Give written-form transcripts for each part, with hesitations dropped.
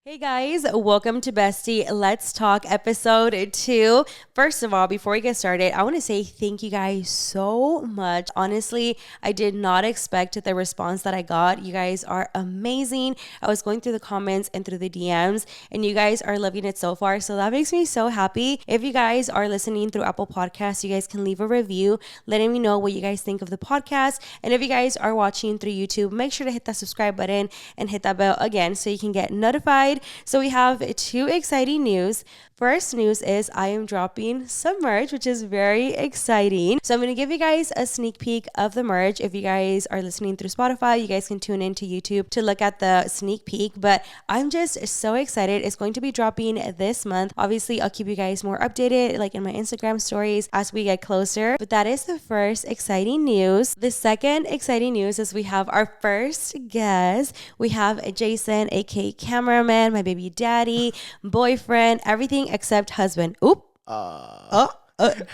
Hey guys, welcome to Bestie Let's Talk episode 2. First of all, before we get started, I want to say thank you guys so much. Honestly, I did not expect the response that I got. You guys are amazing. I was going through the comments and through the DMs, and you guys are loving it so far. So that makes me so happy. If you guys are listening through Apple Podcasts, you guys can leave a review letting me know what you guys think of the podcast. And if you guys are watching through YouTube, make sure to hit that subscribe button and hit that bell again so you can get notified. So we have two exciting news. First news is I am dropping some merch, which is very exciting. So I'm going to give you guys a sneak peek of the merch. If you guys are listening through Spotify, you guys can tune into YouTube to look at the sneak peek. But I'm just so excited. It's going to be dropping this month. Obviously, I'll keep you guys more updated, like in my Instagram stories as we get closer. But that is the first exciting news. The second exciting news is we have our first guest. We have Jason, aka cameraman, my baby daddy, boyfriend, everything except husband. Oop.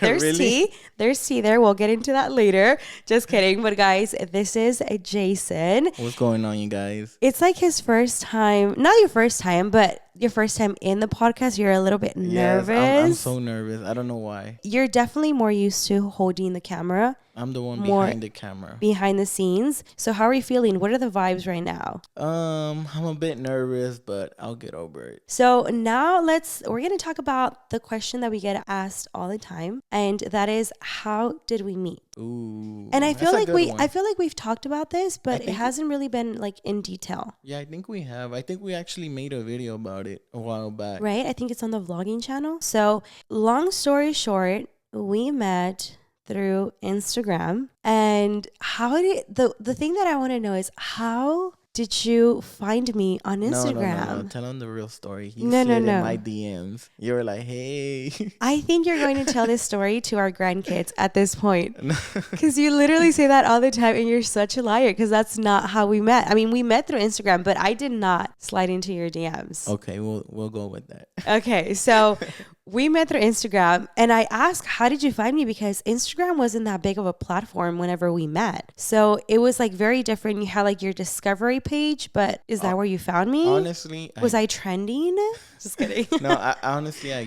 There's Really? tea. There's tea there. We'll get into that later. Just kidding. But guys, this is Jason. What's going on, you guys? It's like his first time, not your first time, but your first time in the podcast. You're a little bit nervous. Yes, I'm so nervous. I don't know why. You're definitely more used to holding the camera. I'm the one More behind the camera. Behind the scenes. So how are you feeling? What are the vibes right now? I'm a bit nervous, but I'll get over it. So now we're going to talk about the question that we get asked all the time. And that is, how did we meet? Ooh. And I feel that's a like good one. I feel like we've talked about this, but it think- hasn't really been like in detail. Yeah, I think we have. I think we actually made a video about it a while back. Right? I think it's on the vlogging channel. So long story short, we met through Instagram. And how did the thing that I want to know is, how did you find me on Instagram? No. Tell them the real story. You No, slid no. in my DMs. You were like, hey. I think you're going to tell this story to our grandkids at this point. Because you literally say that all the time and you're such a liar, because that's not how we met. I mean, we met through Instagram, but I did not slide into your DMs. Okay, we'll go with that. Okay, so we met through Instagram, and I asked, how did you find me? Because Instagram wasn't that big of a platform whenever we met. So it was like very different. You had like your discovery page, but is that where you found me? Honestly, Was I trending? Just kidding. No, I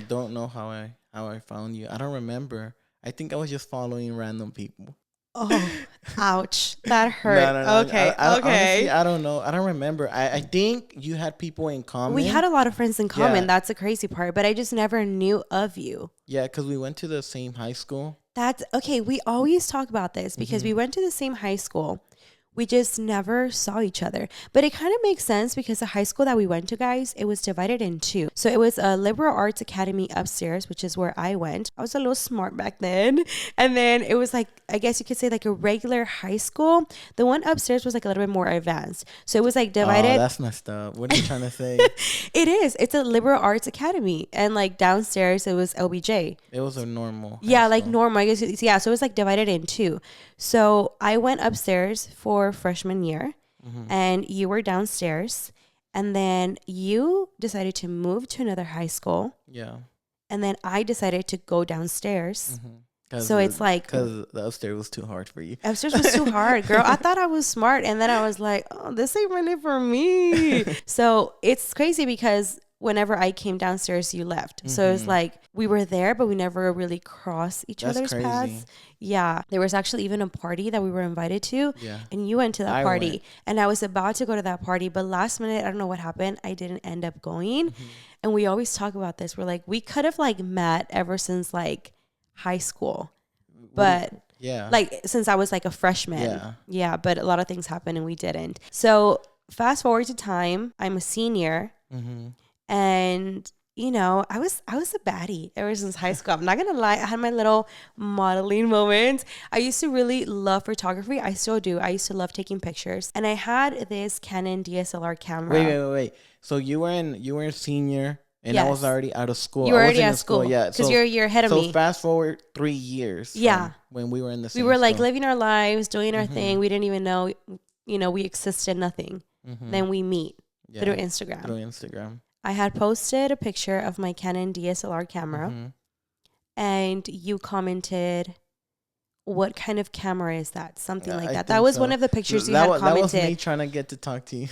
don't know how I found you. I don't remember. I think I was just following random people. Oh, ouch. That hurt. No. Okay. Honestly, I don't know. I don't remember. I think you had people in common. We had a lot of friends in common. Yeah. That's the crazy part. But I just never knew of you. Yeah, because we went to the same high school. That's okay. We always talk about this because we went to the same high school. We just never saw each other. But it kind of makes sense because the high school that we went to, guys, it was divided in two. So it was a liberal arts academy upstairs, which is where I went. I was a little smart back then. And then it was like, I guess you could say like a regular high school. The one upstairs was like a little bit more advanced. So it was like divided. Oh, that's messed up. What are you trying to say? It is. It's a liberal arts academy. And like downstairs, it was LBJ. It was a normal. Yeah, high like school. normal. I guess. Yeah, so it was like divided in two. So I went upstairs for freshman year, and you were downstairs, and then you decided to move to another high school, Yeah. and then I decided to go downstairs. Mm-hmm. So it's like, because the upstairs was too hard for you. upstairs was too hard, girl. I thought I was smart, and then I was like, oh, this ain't really for me. So it's crazy because whenever I came downstairs, you left. So it's like we were there, but we never really crossed each That's other's crazy. paths. Yeah. There was actually even a party that we were invited to. Yeah. And you went to that I party. went. And I was about to go to that party, but last minute, I don't know what happened. I didn't end up going. And we always talk about this. We're like, we could have like met ever since like high school. But Yeah. like since I was like a freshman. Yeah. Yeah. But a lot of things happened and we didn't. So fast forward to time, I'm a senior. Mm-hmm. And you know, I was a baddie ever since high school. I'm not gonna lie, I had my little modeling moments. I used to really love photography. I still do. I used to love taking pictures. And I had this Canon DSLR camera. Wait. So you were in senior, and I Yes. was already out of school. You were I already wasn't at in school. Yeah. Because you're ahead of me. So fast forward 3 years. from Yeah. When we were in the We same were like school. living our lives, doing our thing. We didn't even know, we existed, nothing. Then we meet Yeah, through Instagram. Through Instagram. I had posted a picture of my Canon DSLR camera, Mhm. and you commented, what kind of camera is that? Something like I that. That think was so. one of the pictures you That had was commented. me trying to get to talk to you.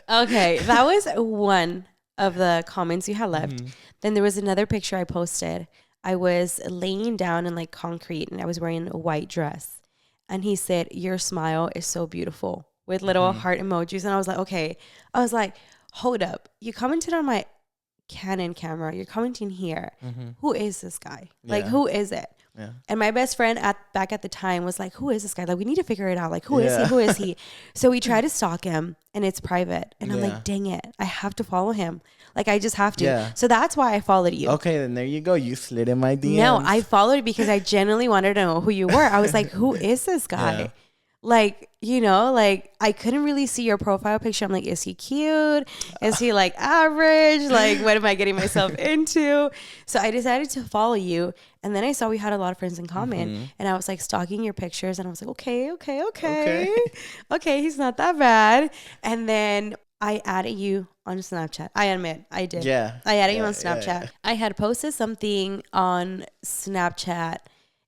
Okay, that was one of the comments you had left. Mm-hmm. Then there was another picture I posted. I was laying down in like concrete and I was wearing a white dress. And he said, "Your smile is so beautiful," with little Mm-hmm. heart emojis. And I was like, okay. I was like, hold up. You commented on my Canon camera. You're commenting here. Mm-hmm. Who is this guy? Like, Yeah. who is it? Yeah. And my best friend back at the time was like, who is this guy? Like, we need to figure it out. Like, who is he? Yeah. Who is he? So we try to stalk him and it's private. And I'm Yeah. like, dang it. I have to follow him. Like, I just have to. Yeah. So that's why I followed you. Okay, then there you go. You slid in my DMs. No, I followed you because I genuinely wanted to know who you were. I was like, who is this guy? Yeah. Like, you know, like I couldn't really see your profile picture. I'm like, is he cute? Is he like average? Like, what am I getting myself into? So I decided to follow you. And then I saw we had a lot of friends in common. Mm-hmm. And I was like stalking your pictures. And I was like, okay. Okay, he's not that bad. And then I added you on Snapchat. I admit, I did. Yeah. I added you Yeah, on Snapchat. yeah. I had posted something on Snapchat.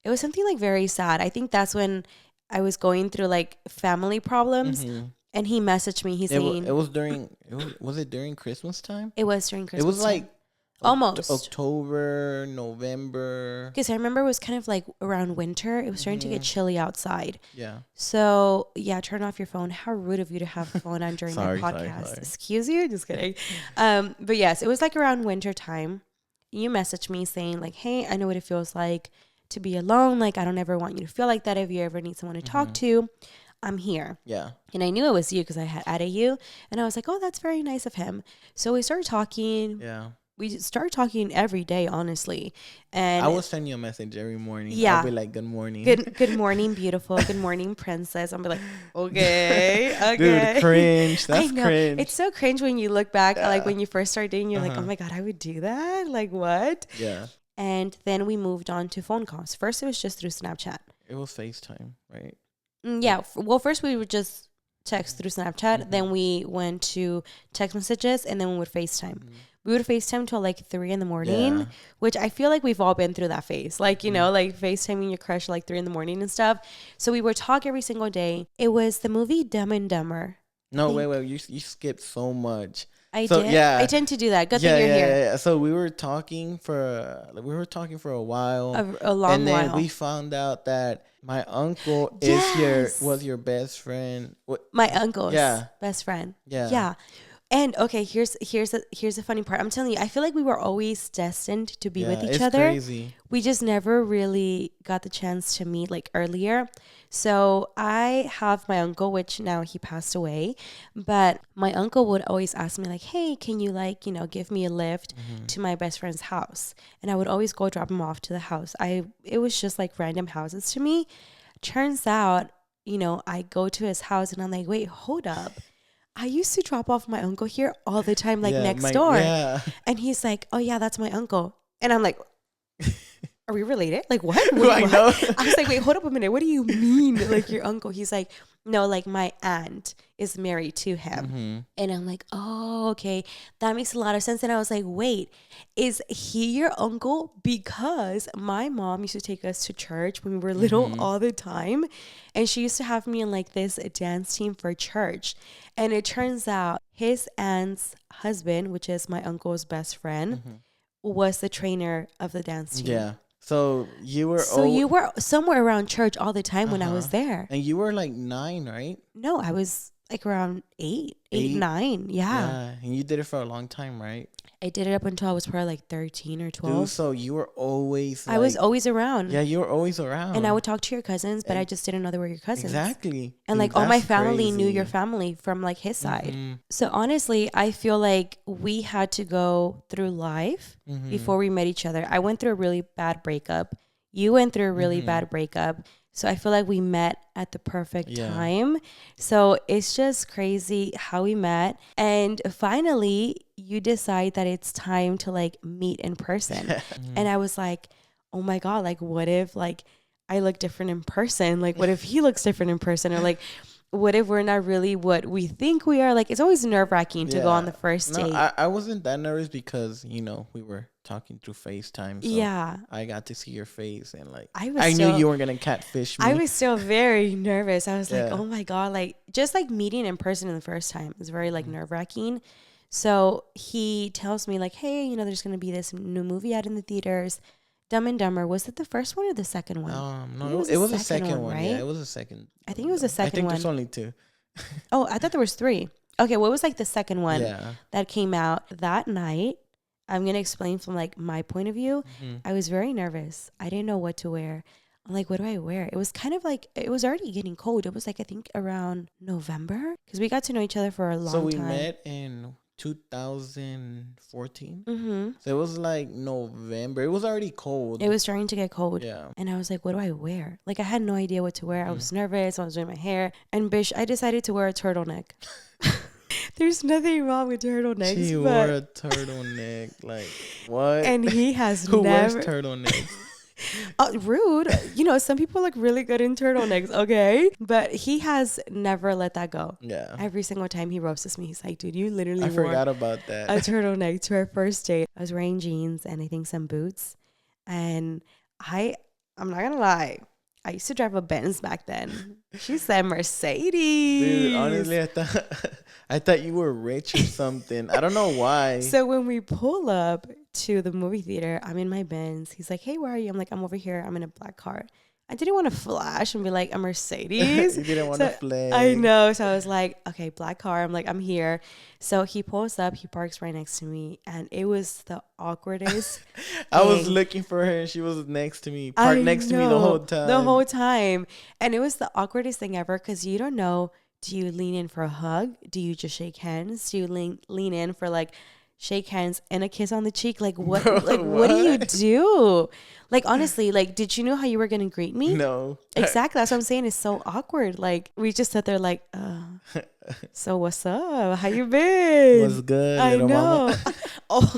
It was something like very sad. I think that's when I was going through like family problems. Mm-hmm. And he messaged me. He's saying, was it during Christmas time? it was during Christmas. It was like time. Almost. October, November. Because I remember it was kind of like around winter. It was starting to get chilly outside. Yeah. So, yeah, turn off your phone. How rude of you to have the phone on during Sorry, my sorry, podcast. sorry. Excuse you? Just kidding. But yes, it was like around winter time. You messaged me saying like, hey, I know what it feels like to be alone. Like, I don't ever want you to feel like that. If you ever need someone to talk to, I'm here. Yeah. And I knew it was you because I had added you. And I was like, oh, that's very nice of him. So we started talking. Yeah. We started talking every day, honestly. And I will send you a message every morning. Yeah. I'll be like, good morning. Good morning, beautiful. Good morning, princess. I'll be like, okay. Dude, cringe. I That's know. cringe. It's so cringe when you look back, like Yeah. when you first started dating, you're like, oh Uh-huh. my God, I would do that? Like what? Yeah. And then we moved on to phone calls. First, it was just through Snapchat. It was FaceTime, right? Yeah. Well, first we would just text through Snapchat. Then we went to text messages and then we would FaceTime. We would FaceTime till like 3 a.m, Yeah. which I feel like we've all been through that phase. Like, you know, like FaceTiming your crush like 3 a.m. and stuff. So we would talk every single day. It was the movie Dumb and Dumber. No, wait. You skipped so much. I So, did. yeah. I tend to do that. Good thing you're here. Yeah. So we were talking for a while. A long and then while. we found out that my uncle Yes. was your best friend. My uncle's Yeah. best friend. Yeah. Yeah. And okay, here's the funny part. I'm telling you, I feel like we were always destined to be with each it's other. crazy. We just never really got the chance to meet like earlier. So I have my uncle, which now he passed away, but my uncle would always ask me like, hey, can you like, you know, give me a lift to my best friend's house? And I would always go drop him off to the house. It was just like random houses to me. Turns out, you know, I go to his house and I'm like, wait, hold up. I used to drop off my uncle here all the time, like next door. Yeah. And he's like, oh yeah, that's my uncle. And I'm like, are we related? Like what? I Wait, what? know. I was like, wait, hold up a minute. What do you mean? Like your uncle? He's like, no, like my aunt is married to him. Mm-hmm. And I'm like, oh, okay. That makes a lot of sense. And I was like, wait, is he your uncle? Because my mom used to take us to church when we were little all the time. And she used to have me in like this dance team for church. And it turns out his aunt's husband, which is my uncle's best friend, was the trainer of the dance team. Yeah. So you were You were somewhere around church all the time when I was there. and you were like 9, right? No, I was like around 8, 9. Yeah. Yeah. And you did it for a long time, right? I did it up until I was probably like 13 or 12. Dude, so you were always I was always around. Yeah, you were always around. And I would talk to your cousins, but I just didn't know they were your cousins. Exactly. And Dude, like all my that's family knew crazy. your family from like his side. Mhm. So honestly, I feel like we had to go through life Mhm. before we met each other. I went through a really bad breakup. You went through a really bad breakup. So I feel like we met at the perfect time. So it's just crazy how we met. And finally, you decide that it's time to like meet in person. And I was like, oh my God, like what if like I look different in person? Like what if he looks different in person? Or like, what if we're not really what we think we are? Like it's always nerve wracking to go on the first date. I wasn't that nervous because, you know, we were talking through FaceTime. So Yeah. I got to see your face and like I knew you weren't gonna catfish me. I was still very nervous. I was like, Yeah. oh my God, like just like meeting in person in the first time is very like nerve wracking. So he tells me like, hey, there's going to be this new movie out in the theaters. Dumb and Dumber. Was it the first one or the second one? No, it was the second one. Right? Yeah, it was the second. I think it was the second one. I think there's only two. Oh, I thought there was three. Okay, well, it was like the second one that came out that night. I'm going to explain from like my point of view. I was very nervous. I didn't know what to wear. I'm like, what do I wear? It was kind of like, it was already getting cold. It was like, I think around November, because we got to know each other for a long time. So we met in 2014. So it was like November. It was already cold. It was starting to get cold. Yeah. And I was like, what do I wear? Like, I had no idea what to wear. I was nervous. I was doing my hair. And bish, I decided to wear a turtleneck. There's nothing wrong with turtlenecks. She wore a turtleneck. Like, what? And he has Who never... wears turtlenecks? Rude. Some people look really good in turtlenecks, okay? But he has never let that go. Yeah. Every single time he roasts me, he's like, dude, you literally I wore forgot about that. a turtleneck to our first date. I was wearing jeans and I think some boots. And I'm not going to lie. I used to drive a Benz back then. She said Mercedes. Dude, honestly, I thought you were rich or something. I don't know why. So when we pull up to the movie theater, I'm in my Benz. He's like, hey, where are you? I'm like, I'm over here. I'm in a black car. I didn't want to flash and be like a Mercedes. You didn't want to flag. I know. So I was like, okay, black car. I'm like, I'm here. So he pulls up. He parks right next to me. And it was the awkwardest I was looking for her and she was next to me. Parked next to me the whole time. The whole time. And it was the awkwardest thing ever because you don't know, do you lean in for a hug? Do you just shake hands? Do you lean in for like shake hands and a kiss on the cheek? Like what? Bro, like what do you do? Like honestly, like did you know how you were gonna greet me? No. Exactly. That's what I'm saying. It's so awkward. Like we just sat there like, so what's up? How you been? What's good? I know. Mama? Oh.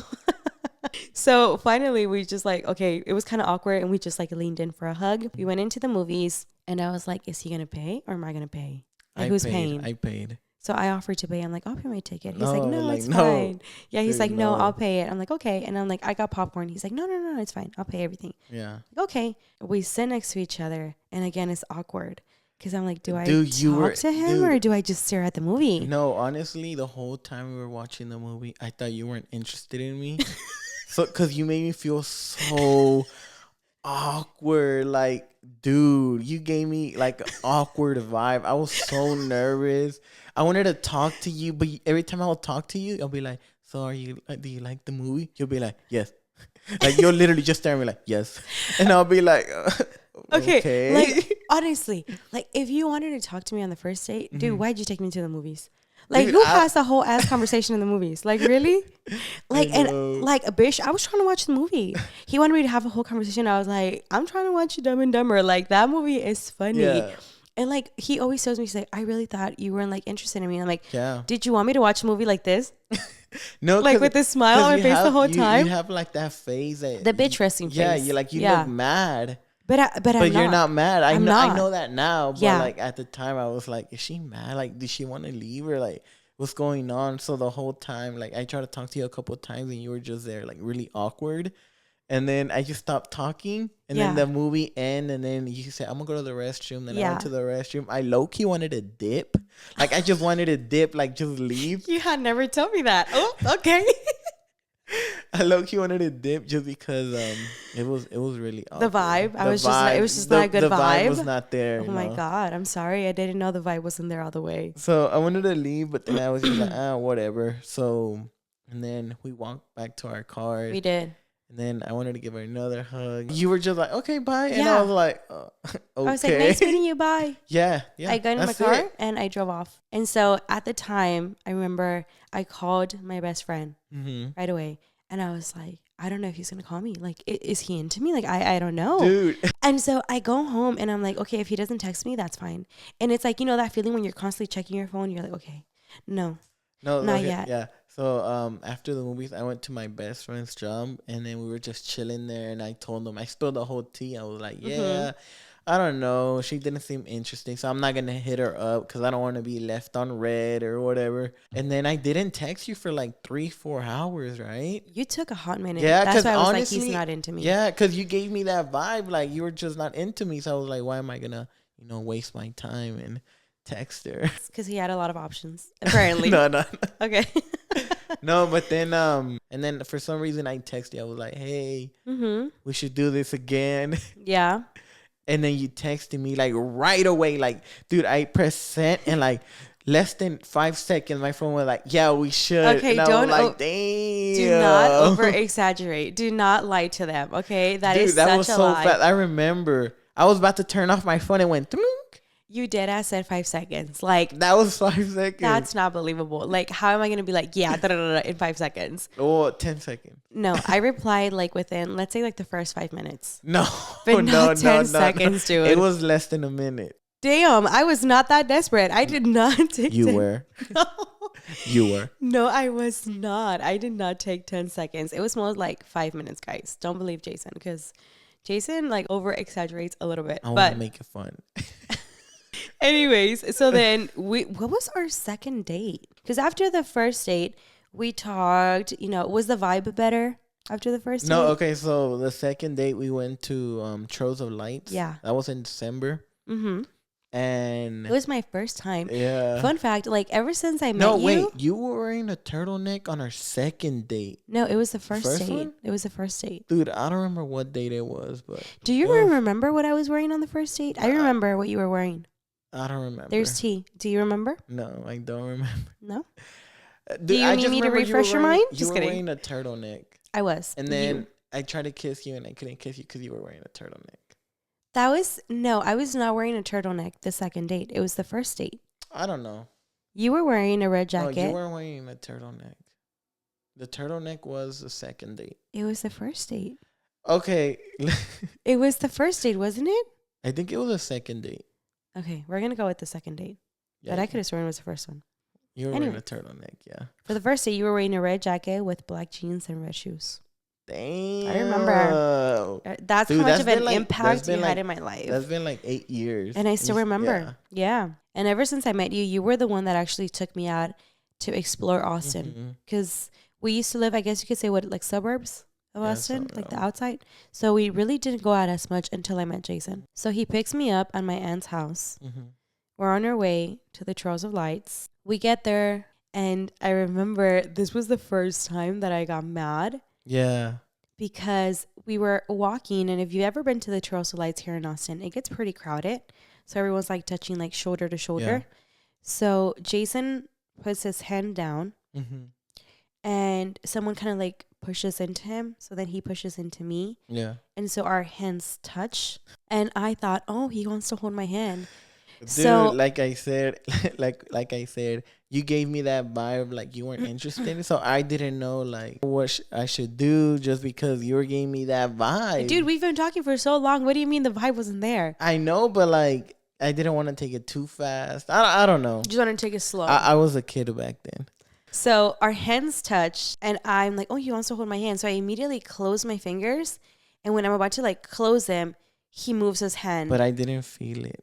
So finally we just like, okay, it was kind of awkward and we just like leaned in for a hug. We went into the movies and I was like, is he gonna pay or am I gonna pay? Like, who's paying? I paid. So I offered to pay. I'm like, I'll pay my ticket. He's like, no, it's fine. Yeah, he's like, no, I'll pay it. I'm like, okay. And I'm like, I got popcorn. He's like, no, it's fine. I'll pay everything. Yeah. Okay. We sit next to each other. And again, it's awkward. Because I'm like, do I talk to him or do I just stare at the movie? No, honestly, the whole time we were watching the movie, I thought you weren't interested in me. So, because you made me feel so awkward. Like, dude, you gave me like an awkward vibe. I was so nervous. I wanted to talk to you, but every time I would talk to you, I'll be like, so do you like the movie? You'll be like, yes. Like, you'll literally just stare at me like, yes. And I'll be like, okay. Like, honestly, like, if you wanted to talk to me on the first date, dude, why'd you take me to the movies? Like, dude, who has a whole ass conversation in the movies? Like, really? Like, and like a bitch, I was trying to watch the movie. He wanted me to have a whole conversation. I was like, I'm trying to watch Dumb and Dumber. Like, that movie is funny. Yeah. And like, he always tells me, he's like, I really thought you weren't like interested in me. And I'm like, yeah. Did you want me to watch a movie like this? No, like with this smile on my face the whole time. You have like that face, that the bitch resting face. Yeah, you look mad. But you're not mad. I know that now. But yeah. Like at the time, I was like, is she mad? Like, did she want to leave or like what's going on? So the whole time, like I tried to talk to you a couple of times and you were just there, like really awkward. And then I just stopped talking. And then the movie ended. And then you said, I'm going to go to the restroom. Then I went to the restroom. I low-key wanted to dip. Like, I just wanted to dip, like, just leave. You had never told me that. Oh, okay. I low-key wanted to dip just because it was really awkward. The vibe? It was just not a good vibe? The vibe was not there. Oh, my God. I'm sorry. I didn't know the vibe wasn't there all the way. So, I wanted to leave, but then I was just like, whatever. So, and then we walked back to our car. We did. And then I wanted to give her another hug. You were just like, okay, bye. And I was like, okay. I was like, nice meeting you, bye. Yeah. I got in my car and I drove off. And so at the time, I remember I called my best friend right away. And I was like, I don't know if he's going to call me. Like, is he into me? Like, I don't know. Dude. And so I go home and I'm like, okay, if he doesn't text me, that's fine. And it's like, that feeling when you're constantly checking your phone. You're like, okay, no, not yet. Yeah. So after the movies, I went to my best friend's job, and then we were just chilling there. And I told him, I spilled the whole tea. I was like, I don't know. She didn't seem interesting, so I'm not gonna hit her up because I don't want to be left on red or whatever. And then I didn't text you for like 3-4 hours, right? You took a hot minute. Yeah, that's why I was honestly, like, he's not into me. Yeah, because you gave me that vibe, like you were just not into me. So I was like, why am I gonna, waste my time and text her? Because he had a lot of options, apparently. No. Okay. No, but then and then for some reason I texted you. I was like, "Hey, Mm-hmm. we should do this again." Yeah. And then you texted me like right away, like, dude, I pressed send and like less than 5 seconds, my phone was like, "Yeah, we should." Okay, And I was don't like, do not over "Damn." exaggerate. Do not lie to them. Okay, that is Dude, that was such a so lie. fast. I remember I was about to turn off my phone and went, "Throop." You did ask said 5 seconds. Like That was 5 seconds. that's not believable. Like how am I gonna be like yeah da, da, da, da, in 5 seconds? Oh, 10 seconds. No, I replied like within let's say like the first 5 minutes, No, but no, not 10 no. seconds, dude. It was less than a minute. Damn, I was not that desperate. I did not take. You 10 were. No. You were. No, I was not. I did not take 10 seconds. It was more like 5 minutes, guys. Don't believe Jason because Jason like over exaggerates a little bit. I want But to make it fun. anyways, so then what was our second date? Because after the first date, we talked, was the vibe better after the first No, date? okay. So the second date we went to Trails of Lights. Yeah. That was in December. Mm-hmm. And It was my first time. yeah. Fun fact, like ever since I met No, you. wait. You were wearing a turtleneck on our second date. No, it was the first First date. one? It was the first date. Dude, I don't remember what date it was, but Do you Ugh. remember what I was wearing on the first date? I remember what you were wearing. I don't remember. There's tea. Do you remember? No, I don't remember. No? Dude, Do you I need just me to remember refresh your mind? You Just were kidding. wearing a turtleneck. I was. And You- then I tried to kiss you and I couldn't kiss you because you were wearing a turtleneck. That was, no, I was not wearing a turtleneck the second date. It was the first date. I don't know. You were wearing a red No, jacket. you weren't wearing a turtleneck. The turtleneck was the second date. It was the first date. Okay. It was the first date, wasn't it? I think it was the second date. Okay, we're going to go with the second date. But I could have sworn it was the first one. You were Anyway. wearing a turtleneck, yeah. For the first date, you were wearing a red jacket with black jeans and red shoes. Damn. I remember. That's Dude, how much that's of an been like- impact that's you been had like- in my life. That's been like 8 years. And I still Yeah. remember. Yeah. And ever since I met you, you were the one that actually took me out to explore Austin. Mhm. Because we used to live, I guess you could say, what, like suburbs of Yeah, Austin? Like the suburb. outside. So we really didn't go out as much until I met Jason. So he picks me up at my aunt's house. Mhm. We're on our way to the Trails of Lights. We get there, and I remember this was the first time that I got mad Yeah. because we were walking, and if you've ever been to the Trails of Lights here in Austin, it gets pretty crowded. So everyone's like touching like shoulder to shoulder. Yeah. So Jason puts his hand down, Mhm. and someone kind of like pushes into him. So then he pushes into me. Yeah. And so our hands touch. And I thought, oh, he wants to hold my hand. Dude, So- like I said, like I said, you gave me that vibe like you weren't interested. So I didn't know like what I should do just because you were giving me that vibe. Dude, we've been talking for so long. What do you mean the vibe wasn't there? I know, but like I didn't want to take it too fast. I don't know. You just want to take it slow. I was a kid back then. So our hands touch, and I'm like, oh, he wants to hold my hand. So I immediately close my fingers. And when I'm about to like close them, he moves his hand. But I didn't feel it.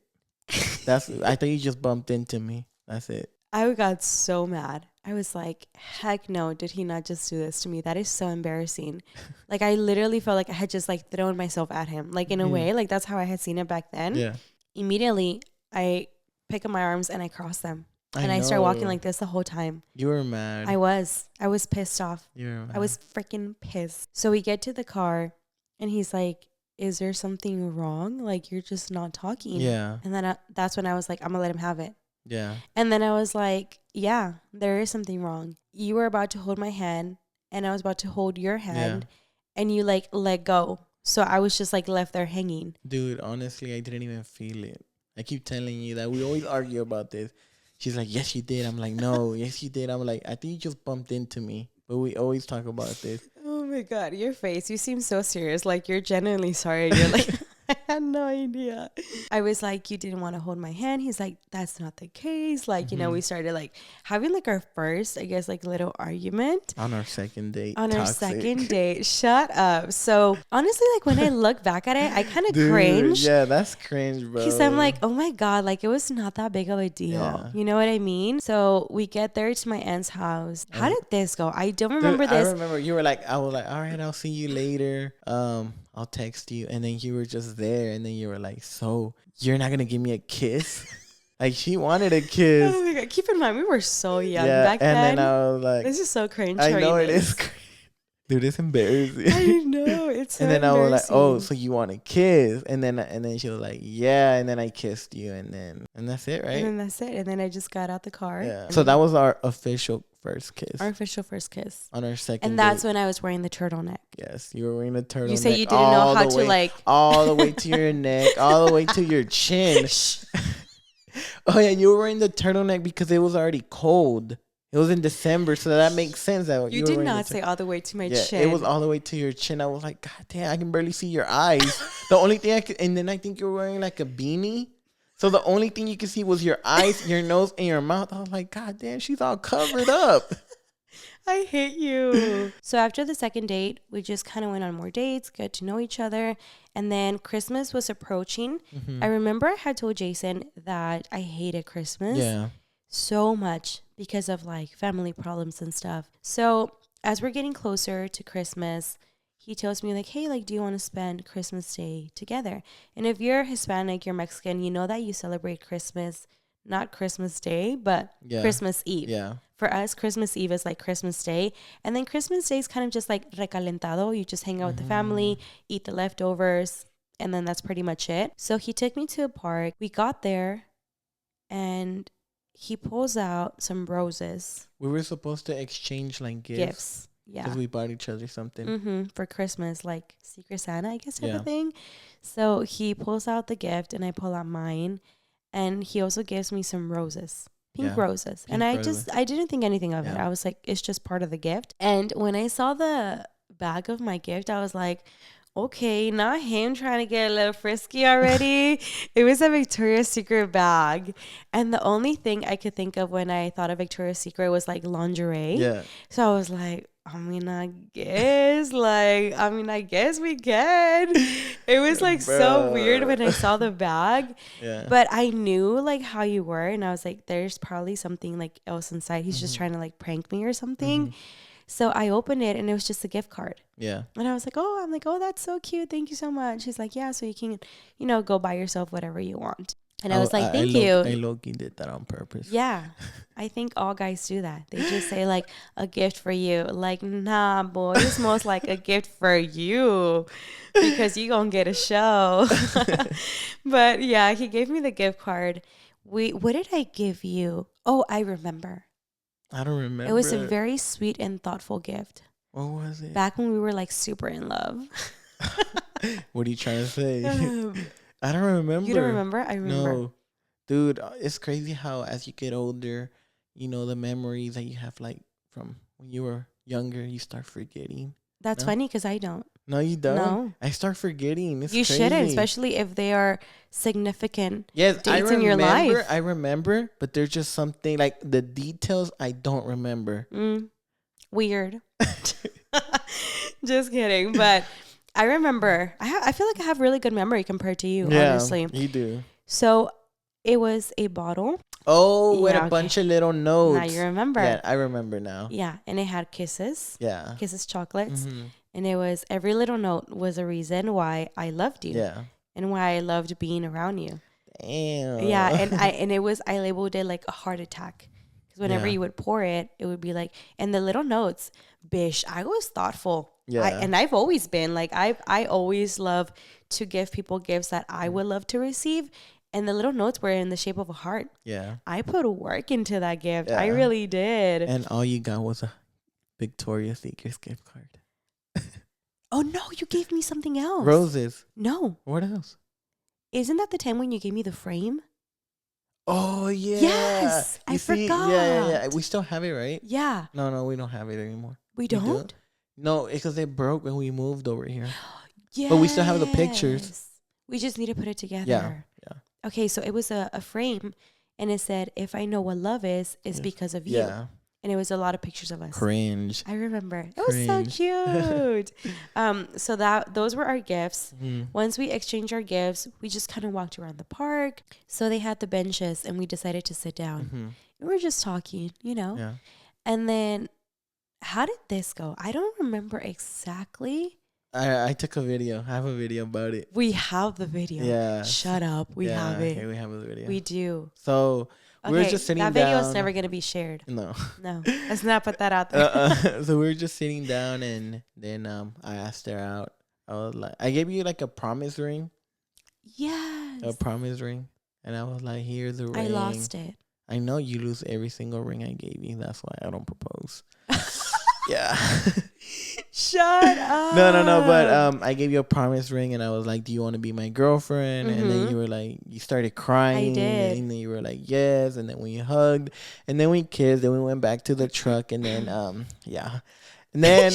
I thought you just bumped into me. That's it. I got so mad. I was like, heck no, did he not just do this to me? That is so embarrassing. Like, I literally felt like I had just like thrown myself at him. Like, in a way, like that's how I had seen it back then. Yeah. Immediately, I pick up my arms and I cross them. And I start walking know. like this the whole time. You were mad. I was pissed off. You were mad. I was freaking pissed. So we get to the car and he's like, is there something wrong? Like, you're just not talking. Yeah. And then that's when I was like, I'm going to let him have it. Yeah. And then I was like, yeah, there is something wrong. You were about to hold my hand and I was about to hold your hand and you like let go. So I was just like left there hanging. Dude, honestly, I didn't even feel it. I keep telling you that. We always argue about this. She's like, yes, you did. I'm like, no, yes, you did. I'm like, I think you just bumped into me. But we always talk about this. Oh my God, your face. You seem so serious. Like you're genuinely sorry. You're like, I had no idea. I was like, you didn't want to hold my hand. He's like, that's not the case. Like, you know, we started like having like our first, I guess, like little argument. On our second date. On our Toxic. second date. Shut up. So honestly, like when I look back at it, I kind of Dude, cringe. yeah, that's cringe, bro. Because I'm like, oh my God, like it was not that big of a deal. Yeah. You know what I mean? So we get there to my aunt's house. How did this go? I don't Dude, remember this. I remember you were like, I was like, all right, I'll see you later. I'll text you. And then you were just there. And then you were like, so you're not going to give me a kiss? Like she wanted a kiss. Oh my God. Keep in mind, we were so young Yeah, back and then. then I was like, This is so cringe. I know hearing it is. this. Dude, it's embarrassing. I know. It's so And then I was like, oh, embarrassing. so you want a kiss? And then she was like, yeah. And then I kissed you, and that's it, And right? then that's it. And then I just got out the car. Yeah. So that was our official first kiss. Our official first kiss. On our second And that's date. when I was wearing the turtleneck. Yes, you were wearing a turtleneck. You say you didn't know how to like. all the way to your neck, all the way to your chin. Oh yeah, you were wearing the turtleneck because it was already cold. It was in December, so that makes sense. That You did not say all the way to my chin. It was all the way to your chin. I was like, God damn, I can barely see your eyes. The only thing I could, and then I think you were wearing like a beanie. So the only thing you could see was your eyes, your nose, and your mouth. I was like, God damn, she's all covered up. I hate you. So after the second date, we just kind of went on more dates, got to know each other. And then Christmas was approaching. I remember I had told Jason that I hated Christmas. Yeah. So much because of like family problems and stuff. So as we're getting closer to Christmas, he tells me like, hey, like, do you want to spend Christmas Day together? And if you're Hispanic, you're Mexican, you know that you celebrate Christmas, not Christmas Day, but Christmas Eve. Yeah. For us, Christmas Eve is like Christmas Day. And then Christmas Day is kind of just like recalentado. You just hang out with the family, eat the leftovers, and then that's pretty much it. So he took me to a park. We got there and he pulls out some roses. We were supposed to exchange like gifts. Yeah. Because we bought each other something. For Christmas, like Secret Santa, I guess, type of thing. So he pulls out the gift and I pull out mine. And he also gives me some roses. Pink roses. And I didn't think anything of it. I was like, it's just part of the gift. And when I saw the bag of my gift, I was like, okay, not him trying to get a little frisky already. It was a Victoria's Secret bag. And the only thing I could think of when I thought of Victoria's Secret was like lingerie. Yeah. So I was like, I guess we can. It was like so weird when I saw the bag. Yeah. But I knew like how you were. And I was like, there's probably something like else inside. He's just trying to like prank me or something. So I opened it and it was just a gift card. Yeah. And I was like, oh, that's so cute. Thank you so much. He's like, yeah, so you can, go buy yourself whatever you want. And I was like, thank you. I low-key did that on purpose. Yeah. I think all guys do that. They just say like a gift for you. Like, nah, boy, it's most like a gift for you because you gonna get a show. But yeah, he gave me the gift card. What did I give you? Oh, I remember. I don't remember. It was a very sweet and thoughtful gift. What was it? Back when we were like super in love. What are you trying to say? I don't remember. You don't remember? I remember. No. Dude, it's crazy how as you get older, the memories that you have like from when you were younger, you start forgetting. That's funny because I don't. No, you don't? No. I start forgetting. It's you crazy. shouldn't, especially if they are significant dates in your life. I remember, but there's just something like the details I don't remember. Weird. Just kidding. But I remember. I feel like I have really good memory compared to you, honestly. You do. So it was a bottle. Oh, with a bunch of little notes. Now you remember. Yeah, I remember now. Yeah, and it had kisses. Yeah. Kisses chocolates. And it was, every little note was a reason why I loved you. Yeah. And why I loved being around you. Damn. Yeah, I labeled it like a heart attack. Because whenever you would pour it, it would be like, and the little notes, bish, I was thoughtful. Yeah. And I've always been like, I always love to give people gifts that I would love to receive. And the little notes were in the shape of a heart. Yeah. I put work into that gift. Yeah. I really did. And all you got was a Victoria's Secret gift card. Oh, no, you gave me something else. Roses. No. What else? Isn't that the time when you gave me the frame? Oh, yeah. Yes. I forgot. Yeah. We still have it, right? Yeah. No, we don't have it anymore. We don't? No, it's because it broke when we moved over here. Yeah. But we still have the pictures. We just need to put it together. Yeah. Okay, so it was a frame, and it said, if I know what love is, it's because of you. Yeah. And it was a lot of pictures of us. Cringe. I remember. It was so cute. So those were our gifts. Once we exchanged our gifts, we just kind of walked around the park. So they had the benches, and we decided to sit down. And we were just talking, Yeah. And then, how did this go? I don't remember exactly. I took a video. I have a video about it. We have the video. Yeah. Shut up. We have Yeah, it. here we have a video. We do. So we were Okay, just sitting that down. video is never gonna be shared. No. No, let's not put that out there. So we were just sitting down, and then I asked her out. I was like, I gave you like a promise ring. Yes. A promise ring. And I was like, here's a ring. I lost it. I know you lose every single ring I gave you. That's why I don't propose. Yeah. Shut up. No. But I gave you a promise ring, and I was like, do you want to be my girlfriend? And then you were like, you started crying. I did. And then you were like, yes. And then we hugged. And then we kissed. Then we went back to the truck. And then, yeah. And then,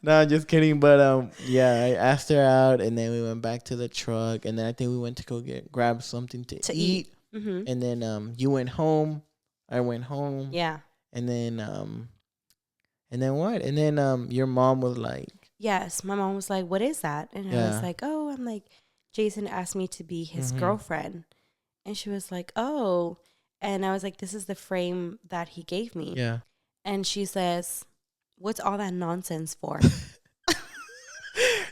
no, I'm just kidding. But, yeah, I asked her out. And then we went back to the truck. And then I think we went to go grab something to eat. Mm-hmm. And then you went home. I went home. Yeah. And then what? And then your mom was like, yes, my mom was like, what is that? And I was like, oh, I'm like, Jason asked me to be his girlfriend. And she was like, oh. And I was like, this is the frame that he gave me. yeah. And she says, what's all that nonsense for?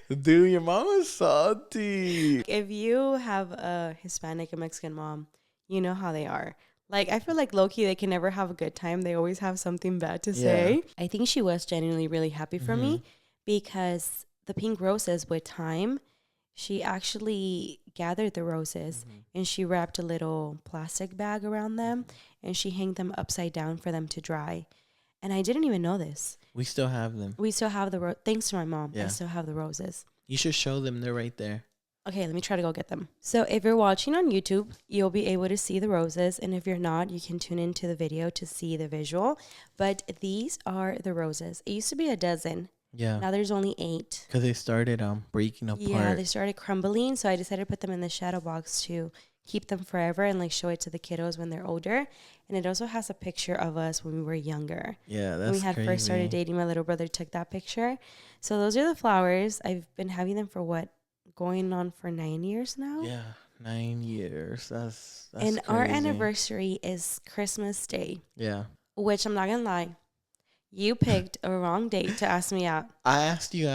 Dude, your mom is salty. If you have a Hispanic and Mexican mom, you know how they are. Like, I feel like low-key, they can never have a good time. They always have something bad to say. I think she was genuinely really happy for me because the pink roses, with time, she actually gathered the roses and she wrapped a little plastic bag around them and she hanged them upside down for them to dry. And I didn't even know this. We still have them. We still have the thanks to my mom. Yeah. I still have the roses. You should show them. They're right there. Okay, let me try to go get them. So if you're watching on YouTube, you'll be able to see the roses. And if you're not, you can tune into the video to see the visual. But these are the roses. It used to be a dozen. Yeah. Now there's only 8. Because they started breaking apart. Yeah, they started crumbling. So I decided to put them in the shadow box to keep them forever and like show it to the kiddos when they're older. And it also has a picture of us when we were younger. Yeah, that's when we had crazy. first started dating, my little brother took that picture. So those are the flowers. I've been having them for what? Going on for 9 years now. Yeah, 9 years. That's and crazy. Our anniversary is Christmas Day. Yeah. Which I'm not gonna lie, you picked a wrong date to ask me out. I asked you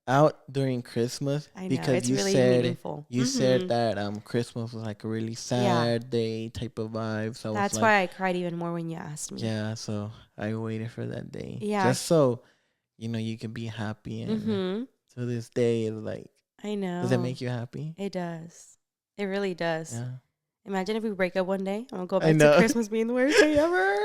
out during Christmas. I know, because it's you really said, meaningful. You said that Christmas was like a really sad day type of vibe. So that's why I cried even more when you asked me. Yeah, so I waited for that day. Yeah. Just so, you can be happy. And to this day, it's like, I know. does that make you happy? It does. It really does. Yeah. Imagine if we break up one day. I'll go back to Christmas being the worst day ever.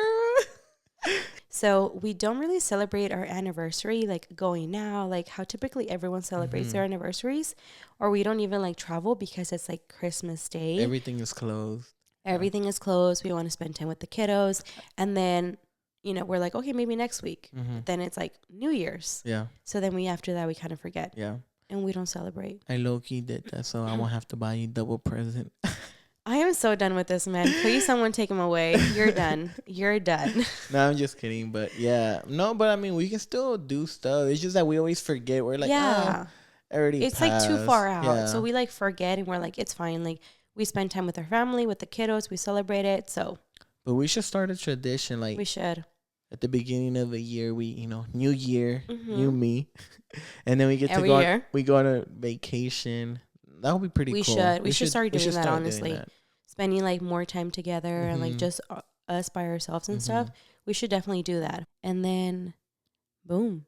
So we don't really celebrate our anniversary like going now, like how typically everyone celebrates their anniversaries, or we don't even like travel because it's like Christmas Day. Everything is closed. Everything is closed. We want to spend time with the kiddos. And then, we're like, okay, maybe next week. Then it's like New Year's. Yeah. So then after that, we kind of forget. Yeah. And we don't celebrate. I low-key did that, so I won't have to buy you double present. I am so done with this, man. Please, someone take him away. You're done. You're done. No, I'm just kidding. But yeah. No, but I mean, we can still do stuff. It's just that we always forget. We're like, already it's passed. like too far out. Yeah. So we like forget and we're like, it's fine. Like we spend time with our family, with the kiddos. We celebrate it. So. But we should start a tradition. Like we should. At the beginning of the year, we, new year, new me. And then we get Every to go year. We go on a vacation. That would be pretty cool. We should start doing that, honestly. Doing that. Spending like more time together and like just us by ourselves and stuff. We should definitely do that. And then boom,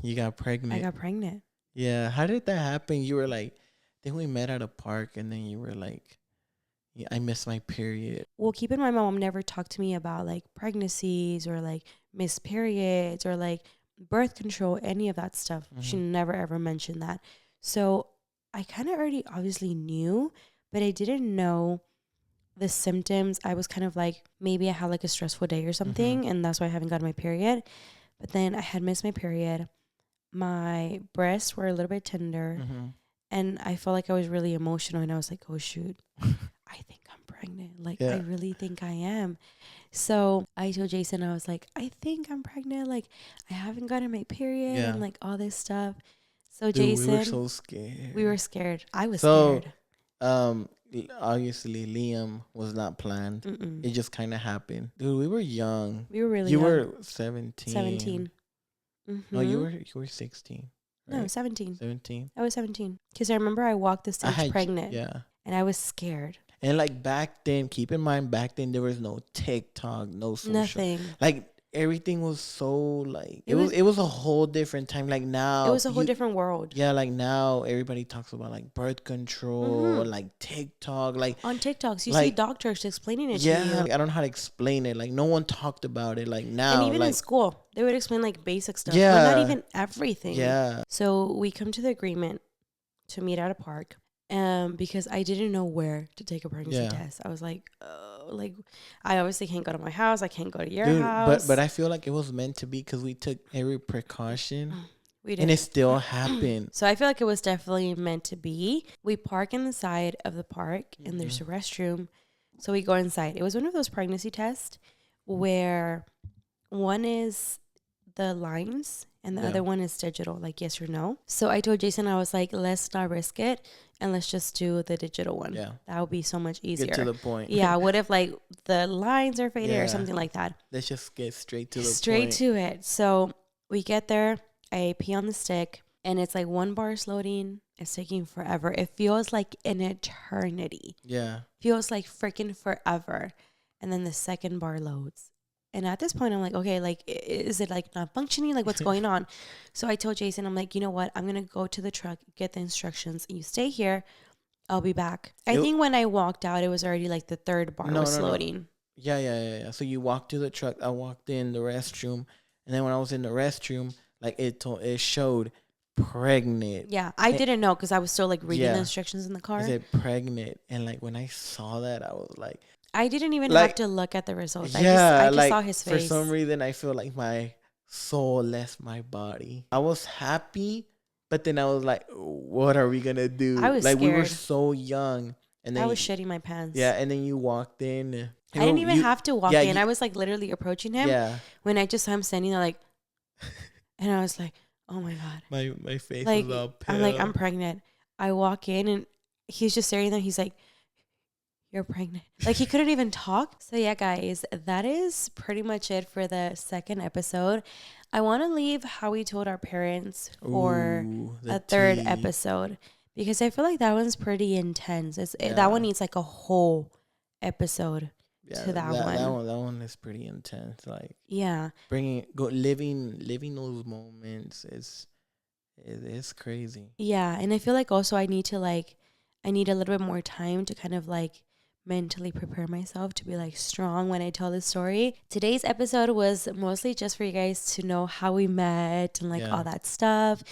you got pregnant. I got pregnant. Yeah. How did that happen? You were like, then we met at a park and then you were like, yeah, I missed my period. Well, keep in mind, my mom never talked to me about like pregnancies or like missed periods or like birth control, any of that stuff. She never ever mentioned that. So I kind of already obviously knew, but I didn't know the symptoms. I was kind of like, maybe I had like a stressful day or something, and that's why I haven't gotten my period. But then I had missed my period. My breasts were a little bit tender, and I felt like I was really emotional, and I was like, oh, shoot. I think I'm pregnant. Like, I really think I am. So I told Jason, I was like, I think I'm pregnant. Like, I haven't gotten my period and like all this stuff. So Dude, Jason, we were so scared. We were scared. I was scared. Obviously Liam was not planned. It just kind of happened. Dude, we were young. We were really young. You were 17. 17. No, you were 16. No, right? 17. 17. I was 17. Because I remember I walked the I stage pregnant. yeah. And I was scared. And like back then, keep in mind, back then there was no TikTok, no social. Nothing. Like everything was so like It was it was a whole different time. Like it now, was a whole different world. yeah, like now everybody talks about like birth control, like TikTok, On TikToks, you see like doctors explaining it to yeah, you. like, I don't know how to explain it. Like no one talked about it. Like And now, even in like school, they would explain like basic stuff, but not yeah, even everything. yeah, So we come to the agreement to meet at a park. Because I didn't know where to take a pregnancy yeah. test. I was like, oh, like I obviously can't go to my house. I can't go to your Dude, house. but I feel like it was meant to be because we took every precaution, We and it did. still happened. So I feel like it was definitely meant to be. We park in the side of the park and there's a restroom. So we go inside. It was one of those pregnancy tests where one is the lines and the Yeah. other one is digital, like yes or no. So I told Jason, I was like, let's not risk it and let's just do the digital one. Yeah. That would be so much easier. Get to the point. Yeah. What if like the lines are faded Yeah. or something like that? Let's just get straight to the Straight point. to it. So we get there. I pee on the stick and it's like one bar is loading. It's taking forever. It feels like an eternity. Yeah. Feels like freaking forever. And then the second bar loads. And at this point, I'm like, okay, like, is it like not functioning? Like, what's going on? So I told Jason, I'm like, you know what? I'm going to go to the truck, get the instructions. You stay here. I'll be back. I think when I walked out, it was already like the third bar was loading. Yeah. So you walked to the truck. I walked in the restroom. And then when I was in the restroom, like it showed pregnant. Yeah, I didn't know because I was still like reading the Yeah. instructions in the car. It said pregnant. And like when I saw that, I was like, I didn't even like, have to look at the results. yeah, I just like saw his face. for some reason, I feel like my soul left my body. I was happy, but then I was like, what are we gonna do? I was like scared. we were so young, and then I was shitting my pants. yeah, and then you walked in. I didn't even have to walk in. I was like literally approaching him. Yeah. When I just saw him standing there, like, and I was like, oh my God. My face like, was all pale. I'm like, I'm pregnant. I walk in and he's just staring there. He's like, you're pregnant. Like he couldn't even talk. So yeah, guys, that is pretty much it for the second episode. I want to leave how we told our parents for a third episode because I feel like that one's pretty intense. That one needs like a whole episode to that one. That one is pretty intense. Like yeah, living those moments is crazy. Yeah, and I feel like also I need a little bit more time to kind of like mentally prepare myself to be like strong when I tell the story. Today's episode was mostly just for you guys to know how we met and like all that stuff.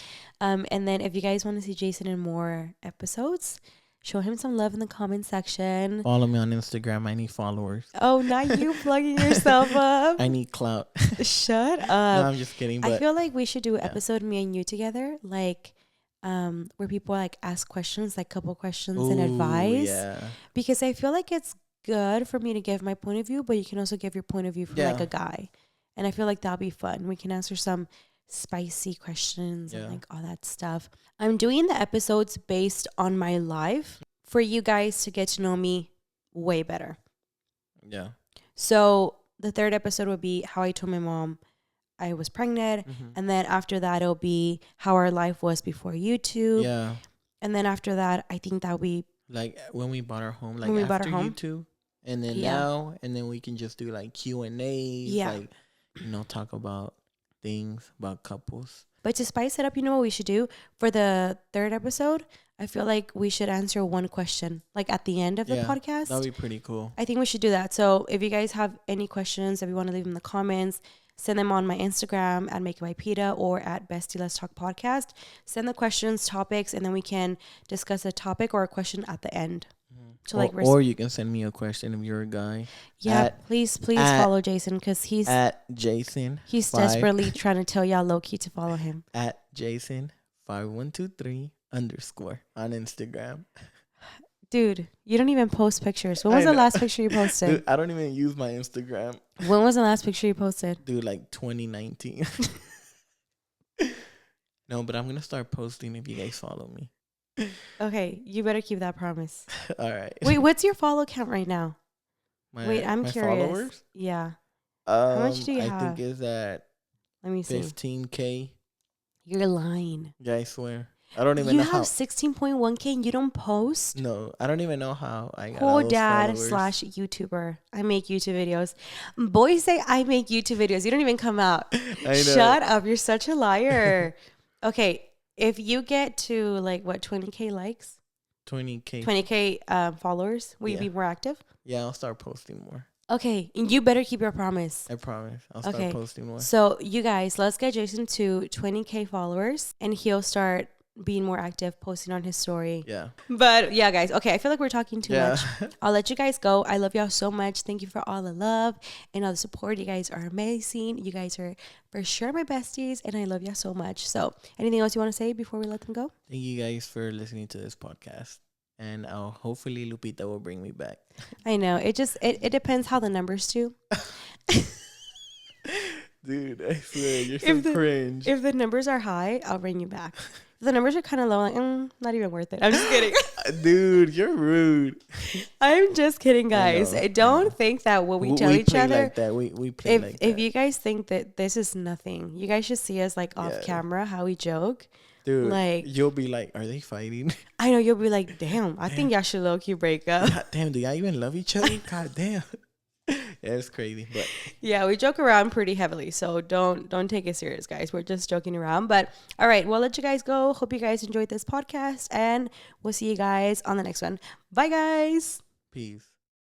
And then if you guys want to see Jason in more episodes, show him some love in the comment section. Follow me on Instagram. I need followers. Oh, not you plugging yourself up. I need clout. Shut up. No, I'm just kidding. But I feel like we should do an episode, me and you together, like where people like ask questions, like couple questions and advice. Yeah. Because I feel like it's good for me to give my point of view, but you can also give your point of view from like a guy. And I feel like that'll be fun. We can answer some spicy questions and like all that stuff. I'm doing the episodes based on my life for you guys to get to know me way better. Yeah. So the third episode would be how I told my mom I was pregnant. And then after that, it'll be how our life was before YouTube. Yeah. And then after that, I think that'll be like when we bought our home, like after YouTube. And then now, and then we can just do like Q&As. Yeah. Like, talk about things, about couples. But to spice it up, you know what we should do? For the third episode, I feel like we should answer one question, like at the end of the podcast. That'd be pretty cool. I think we should do that. So if you guys have any questions, if you want to leave them in the comments, send them on my Instagram at Make It by Pita or at Bestie Let's Talk Podcast. Send the questions, topics, and then we can discuss a topic or a question at the end. So or you can send me a question if you're a guy. Yeah, please follow Jason because he's at Jason. He's desperately trying to tell y'all low key to follow him. At Jason 5123 _ on Instagram. Dude, you don't even post pictures. When was the last picture you posted? Dude, I don't even use my Instagram. When was the last picture you posted? Dude, like 2019. No, but I'm gonna start posting if you guys follow me. Okay, you better keep that promise. All right. Wait, what's your follow count right now? Wait, I'm curious. Followers? Yeah. How much do you have? I think it's at Let me see. 15K. You're lying. Yeah, I swear. I don't even You know have how. 16.1K and you don't post? No, I don't even know how I got all Poor those dad followers. slash YouTuber. I make YouTube videos. Boys say I make YouTube videos. You don't even come out. I know. Shut up. You're such a liar. Okay. If you get to like what, 20K likes, 20K. 20K followers, will you Yeah. be more active? Yeah, I'll start posting more. Okay. And you better keep your promise. I promise. I'll start Okay. posting more. So you guys, let's get Jason to 20K followers and he'll start being more active, posting on his story. Yeah. But yeah, guys. Okay, I feel like we're talking too Yeah. much. I'll let you guys go. I love y'all so much. Thank you for all the love and all the support. You guys are amazing. You guys are for sure my besties, and I love y'all so much. So, anything else you want to say before we let them go? Thank you guys for listening to this podcast. And hopefully Lupita will bring me back. I know it depends how the numbers do. Dude, I swear, you're so cringe. If the numbers are high, I'll bring you back. If the numbers are kind of low, like not even worth it. I'm just kidding. Dude, you're rude. I'm just kidding, guys. I know. Don't think that what we tell each play other. like that. We play like that. If you guys think that this is nothing, you guys should see us like off camera how we joke. Dude, like you'll be like, are they fighting? I know you'll be like, damn, I think y'all should low key break up. God damn, do y'all even love each other? God damn. Yeah, it's crazy, but yeah, we joke around pretty heavily, so don't take it serious, guys. We're just joking around. But all right, we'll let you guys go. Hope you guys enjoyed this podcast, and we'll see you guys on the next one. Bye, guys. peace.